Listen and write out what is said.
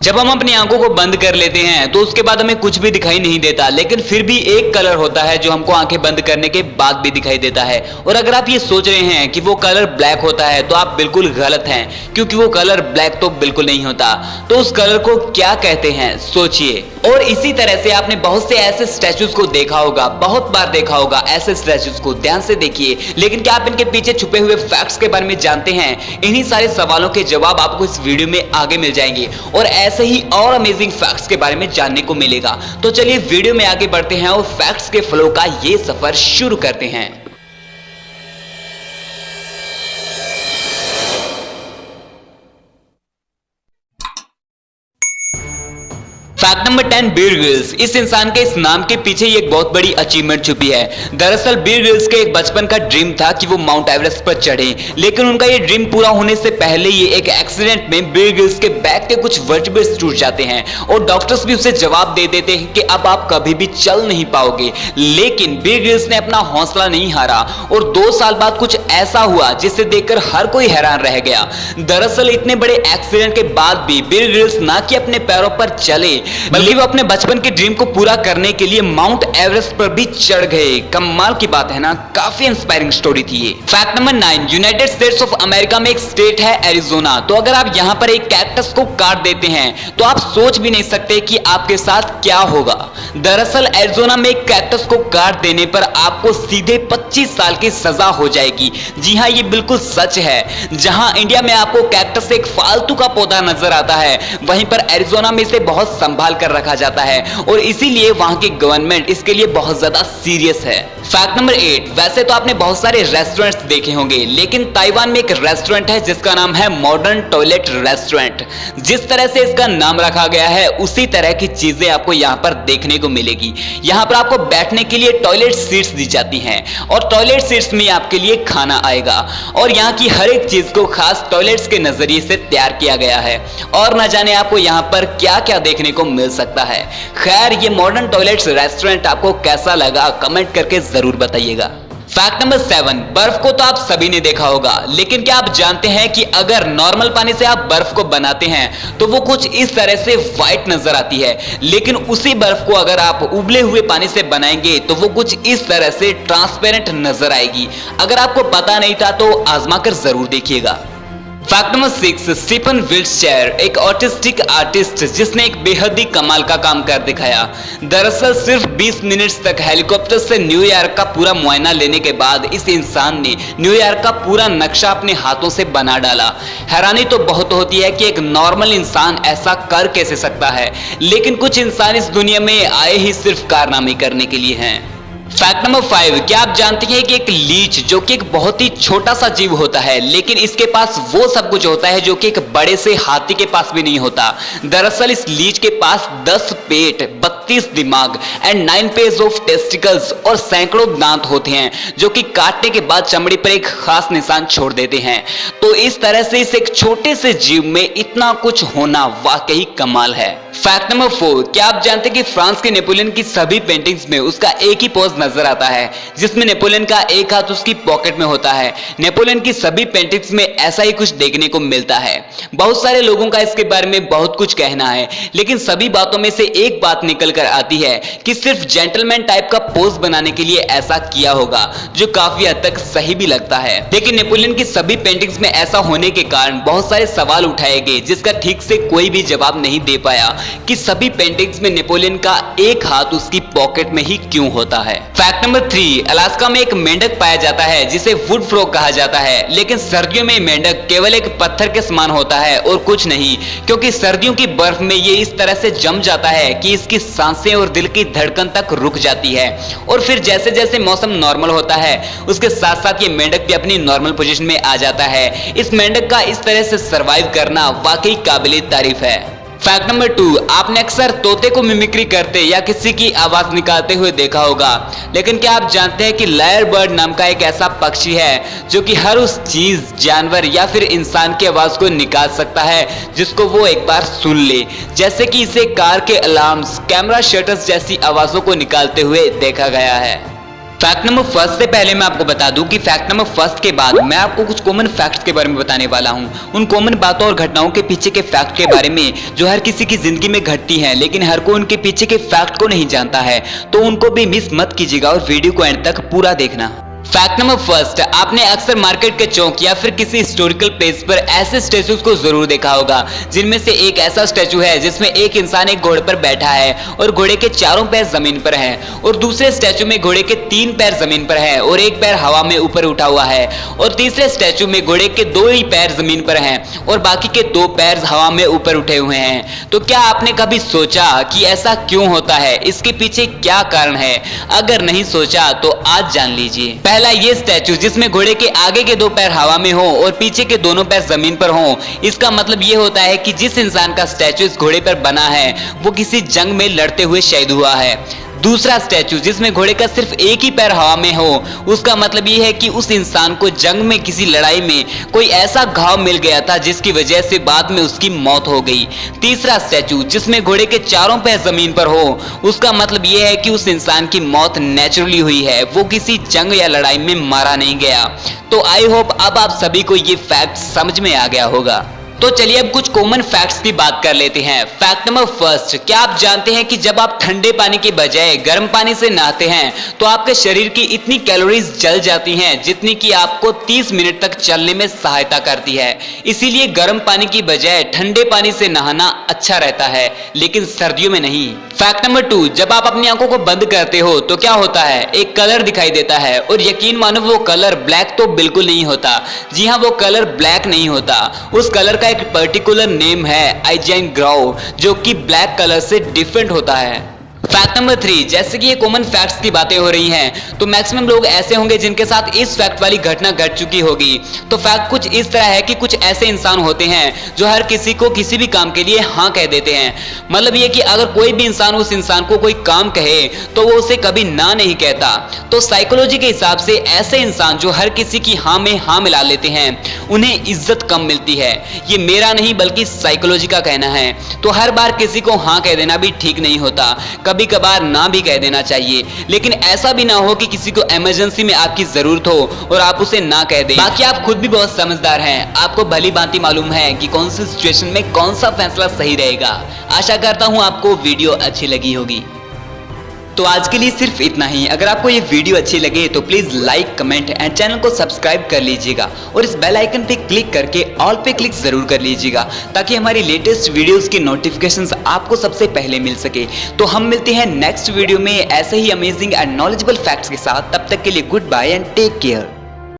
जब हम अपनी आंखों को बंद कर लेते हैं तो उसके बाद हमें कुछ भी दिखाई नहीं देता, लेकिन फिर भी एक कलर होता है जो हमको आंखें बंद करने के बाद भी दिखाई देता है। और अगर आप ये सोच रहे हैं कि वो कलर ब्लैक होता है तो आप बिल्कुल गलत हैं, क्योंकि वो कलर ब्लैक तो बिल्कुल नहीं होता। तो उस कलर को क्या कहते हैं, सोचिए। और इसी तरह से आपने बहुत से ऐसे स्टैचूज को देखा होगा, बहुत बार देखा होगा ऐसे स्टैचूज को, ध्यान से देखिए। लेकिन क्या आप इनके पीछे छुपे हुए फैक्ट्स के बारे में जानते हैं? इन्हीं सारे सवालों के जवाब आपको इस वीडियो में आगे मिल जाएंगे और ऐसे ही और अमेजिंग फैक्ट्स के बारे में जानने को मिलेगा। तो चलिए वीडियो में आगे बढ़ते हैं और फैक्ट्स के फ्लो का ये सफर शुरू करते हैं। Fact number 10, Bear Grylls. इस इंसान के इस नाम के पीछे एक बहुत बड़ी अचीवमेंट छुपी है। दरअसल बियर ग्रिल्स के एक बचपन का ड्रीम था कि वो माउंट एवरेस्ट पर चढ़े, लेकिन उनका ये ड्रीम पूरा होने से पहले ही एक एक्सीडेंट में बियर ग्रिल्स के बैक के कुछ वर्टिब्रेट्स टूट जाते हैं और डॉक्टर्स भी उसे जवाब दे देते हैं कि अब आप कभी भी चल नहीं पाओगे। लेकिन बियर ग्रिल्स ने अपना हौसला नहीं हारा और 2 साल बाद कुछ ऐसा हुआ जिसे देखकर हर कोई हैरान रह गया। दरअसल इतने बड़े एक्सीडेंट के बाद भी बियर ग्रिल्स ना कि अपने पैरों पर चले, बल्कि वो अपने बचपन के ड्रीम को पूरा करने के लिए माउंट एवरेस्ट पर भी चढ़ गए। कमाल की बात है ना, काफी इंस्पायरिंग स्टोरी थी ये। Fact number 9, United states of America में एक स्टेट है एरिजोना। तो अगर आप यहाँ पर एक कैक्टस को काट देते हैं तो आप सोच भी नहीं सकते कि आपके साथ क्या होगा। दरअसल एरिजोना में एक कैक्टस को काट देने पर आपको सीधे 25 साल की सजा हो जाएगी। जी हाँ, ये बिल्कुल सच है। जहां इंडिया में आपको कैक्टस एक फालतू का पौधा नजर आता है, वहीं पर एरिजोना में इसे बहुत संभाल कर रखा जाता है और इसीलिए वहां की गवर्नमेंट इसके लिए बहुत ज्यादा सीरियस है। फैक्ट नंबर 8, वैसे तो आपने बहुत सारे रेस्टोरेंट्स देखे होंगे, लेकिन ताइवान में एक रेस्टोरेंट है जिसका नाम है मॉडर्न टॉयलेट रेस्टोरेंट। जिस तरह से इसका नाम रखा गया है उसी तरह की चीजें आपको यहाँ पर देखने को मिलेगी। यहाँ पर आपको बैठने के लिए टॉयलेट सीट्स दी जाती हैं और टॉयलेट सीट्स में आपके लिए खाना आएगा और यहाँ की हर एक चीज को खास टॉयलेट्स के नजरिए से तैयार किया गया है और न जाने आपको यहाँ पर क्या क्या देखने को मिल सकता है। खैर, ये मॉडर्न टॉयलेट्स रेस्टोरेंट आपको कैसा लगा कमेंट करके जरूर बताइएगा। फैक्ट नंबर 7, बर्फ को तो आप सभी ने देखा होगा, लेकिन क्या आप जानते हैं कि अगर नॉर्मल पानी से आप बर्फ को बनाते हैं तो वो कुछ इस तरह से व्हाइट नजर आती है, लेकिन उसी बर्फ को अगर आप उबले हुए पानी से बनाएंगे तो वो कुछ इस तरह से ट्रांसपेरेंट नजर आएगी। अगर आपको पता नहीं था तो आजमा कर जरूर देखिएगा। फैक्ट नंबर 6, स्टीफन विल्ट्शर एक ऑटिस्टिक आर्टिस्ट जिसने एक बेहद ही कमाल का काम कर दिखाया। दरअसल सिर्फ 20 मिनट्स तक हेलीकॉप्टर से न्यूयॉर्क का पूरा मुआयना लेने के बाद इस इंसान ने न्यूयॉर्क का पूरा नक्शा अपने हाथों से बना डाला। हैरानी तो बहुत होती है कि एक नॉर्मल इंसान ऐसा कर कैसे सकता है, लेकिन कुछ इंसान इस दुनिया में आए ही सिर्फ कारनामे करने के लिए हैं। फैक्ट नंबर 5, क्या आप जानते हैं कि एक लीच जो कि एक बहुत ही छोटा सा जीव होता है, लेकिन इसके पास वो सब कुछ होता है जो कि एक बड़े से हाथी के पास भी नहीं होता। दरअसल इस लीच के पास 10 पेट, 32 दिमाग एंड 9 पेयर्स ऑफ टेस्टिकल्स और सैकड़ों दांत होते हैं जो कि काटने के बाद चमड़ी पर एक खास निशान छोड़ देते हैं। तो इस तरह से इस एक छोटे से जीव में इतना कुछ होना वाकई कमाल है। फैक्ट नंबर 4, क्या आप जानते हैं कि फ्रांस के नेपोलियन की सभी पेंटिंग्स में उसका एक ही पोज नजर आता है जिसमें नेपोलियन का एक हाथ उसकी पॉकेट में होता है। नेपोलियन की सभी पेंटिंग्स में ऐसा ही कुछ देखने को मिलता है। बहुत सारे लोगों का इसके बारे में बहुत कुछ कहना है, लेकिन सभी बातों में से एक बात निकल कर आती है कि सिर्फ जेंटलमैन टाइप का पोज बनाने के लिए ऐसा किया होगा, जो काफी हद तक सही भी लगता है। लेकिन नेपोलियन की सभी पेंटिंग्स में ऐसा होने के कारण बहुत सारे सवाल उठाए गए जिसका ठीक से कोई भी जवाब नहीं दे पाया कि सभी पेंटिंग्स में नेपोलियन का एक हाथ उसकी पॉकेट में ही क्यों होता है। फैक्ट नंबर 3, अलास्का में एक मेंढक पाया जाता है जिसे वुड फ्रॉग कहा जाता है, लेकिन सर्दियों में मेंढक केवल एक पत्थर के समान होता है और कुछ नहीं, क्योंकि सर्दियों की बर्फ में ये इस तरह से जम जाता है कि इसकी सांसें और दिल की धड़कन तक रुक जाती है और फिर जैसे जैसे मौसम नॉर्मल होता है उसके साथ साथ ये मेंढक भी अपनी नॉर्मल पोजीशन में आ जाता है। इस मेंढक का इस तरह से सरवाइव करना वाकई काबिले तारीफ है। फैक्ट नंबर 2, आपने अक्सर तोते को मिमिक्री करते या किसी की आवाज निकालते हुए देखा होगा, लेकिन क्या आप जानते हैं कि लायर बर्ड नाम का एक ऐसा पक्षी है जो कि हर उस चीज, जानवर या फिर इंसान की आवाज को निकाल सकता है जिसको वो एक बार सुन ले, जैसे कि इसे कार के अलार्म्स, कैमरा शटर्स जैसी आवाजों को निकालते हुए देखा गया है। फैक्ट नंबर फर्स्ट से पहले मैं आपको बता दूं कि फैक्ट नंबर फर्स्ट के बाद मैं आपको कुछ कॉमन फैक्ट्स के बारे में बताने वाला हूं। उन कॉमन बातों और घटनाओं के पीछे के फैक्ट के बारे में जो हर किसी की जिंदगी में घटती हैं, लेकिन हर कोई उनके पीछे के फैक्ट को नहीं जानता है। तो उनको भी मिस मत कीजिएगा और वीडियो को एंड तक पूरा देखना। फैक्ट नंबर फर्स्ट, आपने अक्सर मार्केट के चौक या फिर किसी हिस्टोरिकल प्लेस पर ऐसे स्टैचूज को जरूर देखा होगा, जिनमें से एक ऐसा स्टैचू है जिसमें एक इंसान एक घोड़े पर बैठा है और घोड़े के चारों पैर जमीन पर हैं, और दूसरे स्टैचू में घोड़े के 3 पैर जमीन पर हैं और एक पैर हवा में ऊपर उठा हुआ है, और तीसरे स्टैचू में घोड़े के 2 ही पैर जमीन पर हैं और बाकी के 2 पैर हवा में ऊपर उठे हुए हैं। तो क्या आपने कभी सोचा कि ऐसा क्यों होता है, इसके पीछे क्या कारण है? अगर नहीं सोचा तो आज जान लीजिए। पहला ये स्टैचू जिसमें घोड़े के आगे के 2 पैर हवा में हो और पीछे के दोनों पैर जमीन पर हो, इसका मतलब ये होता है कि जिस इंसान का स्टैचू इस घोड़े पर बना है वो किसी जंग में लड़ते हुए शहीद हुआ है। दूसरा स्टैचू जिसमें घोड़े का सिर्फ एक ही पैर हवा में हो, उसका मतलब ये है कि उस इंसान को जंग में किसी लड़ाई में कोई ऐसा घाव मिल गया था जिसकी वजह से बाद में उसकी मौत हो गई। तीसरा स्टैचू जिसमें घोड़े के चारों पैर जमीन पर हो, उसका मतलब ये है कि उस इंसान की मौत नेचुरली हुई है, वो किसी जंग या लड़ाई में मारा नहीं गया। तो आई होप अब आप सभी को ये फैक्ट समझ में आ गया होगा। तो चलिए अब कुछ कॉमन फैक्ट्स की बात कर लेते हैं। फैक्ट नंबर फर्स्ट, क्या आप जानते हैं कि जब आप ठंडे पानी के बजाय गर्म पानी से नहाते हैं तो आपके शरीर की इतनी कैलोरीज जल जाती हैं जितनी कि आपको 30 मिनट तक चलने में सहायता करती है। इसीलिए गर्म पानी की बजाय ठंडे पानी से नहाना अच्छा रहता है, लेकिन सर्दियों में नहीं। फैक्ट नंबर 2, जब आप अपनी आंखों को बंद करते हो तो क्या होता है, एक कलर दिखाई देता है, और यकीन मानो वो कलर ब्लैक तो बिल्कुल नहीं होता। जी हाँ, वो कलर ब्लैक नहीं होता, उस कलर का एक पर्टिकुलर नेम है आइजाइन ग्राउ, जो कि ब्लैक कलर से डिफरेंट होता है। फैक्ट नंबर 3, जैसे कि ये कॉमन फैक्ट्स की बातें हो रही हैं, तो मैक्सिमम लोग ऐसे होंगे जिनके साथ इस फैक्ट वाली घटना घट चुकी होगी। तो फैक्ट कुछ इस तरह है कि कुछ ऐसे इंसान होते हैं जो हर किसी को किसी भी काम के लिए हाँ कह देते हैं। मतलब ये कि अगर कोई भी इंसान उस इंसान को कोई काम कहे तो वो उसे कभी ना नहीं कहता। तो साइकोलॉजी के हिसाब से ऐसे इंसान जो हर किसी की हाँ में हाँ मिला लेते हैं, उन्हें इज्जत कम मिलती है। ये मेरा नहीं बल्कि साइकोलॉजी का कहना है। तो हर बार किसी को हाँ कह देना भी ठीक नहीं होता, कभी कभार ना भी कह देना चाहिए, लेकिन ऐसा भी ना हो कि किसी को इमरजेंसी में आपकी जरूरत हो और आप उसे ना कह दें। बाकी आप खुद भी बहुत समझदार हैं, आपको भली भांति मालूम है कि कौन सी सिचुएशन में कौन सा फैसला सही रहेगा। आशा करता हूं आपको वीडियो अच्छी लगी होगी। तो आज के लिए सिर्फ इतना ही। अगर आपको ये वीडियो अच्छी लगे तो please like, comment and channel को सब्सक्राइब कर लीजिएगा और इस बेल आइकन पे क्लिक करके ऑल पे क्लिक जरूर कर लीजिएगा, ताकि हमारी लेटेस्ट वीडियोस की नोटिफिकेशंस आपको सबसे पहले मिल सके। तो हम मिलते हैं नेक्स्ट वीडियो में ऐसे ही अमेजिंग एंड नॉलेजेबल फैक्ट्स के साथ। तब तक के लिए goodbye and take care.